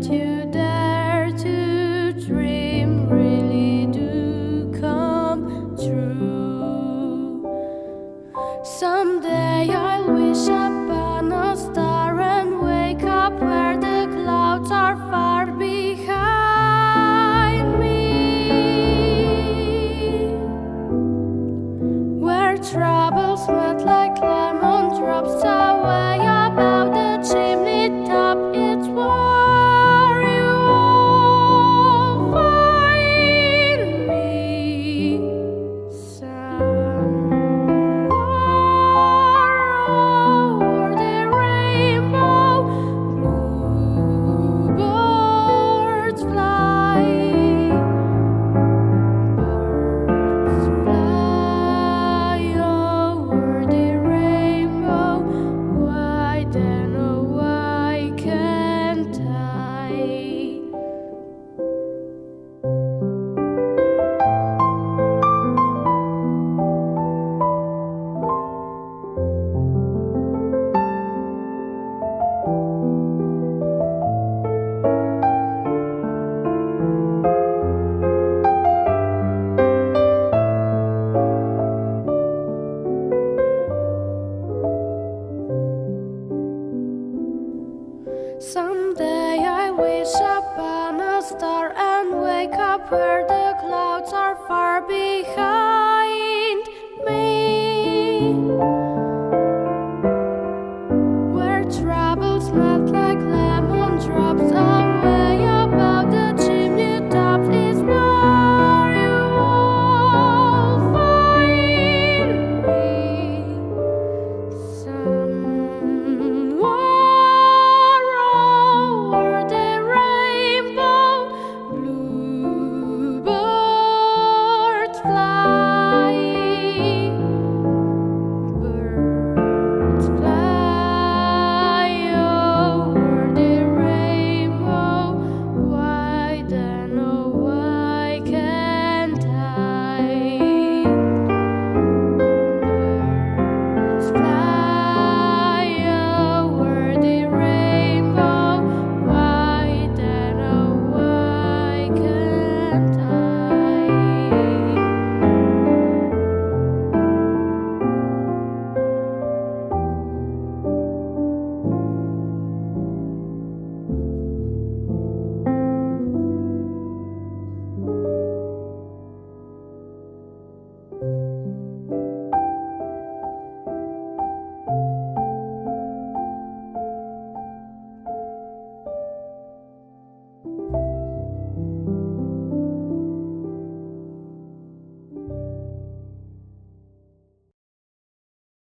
that you dare to dream really do come true. Someday I'll wish upon a star and wake up where the clouds are far behind me, where troubles melt like lemon drops away above the chimney top. It's where you will find me, somewhere over the rainbow. Bluebirds fly, birds fly over the rainbow. Why then, oh why can't I? Someday I wish upon a star and wake up where the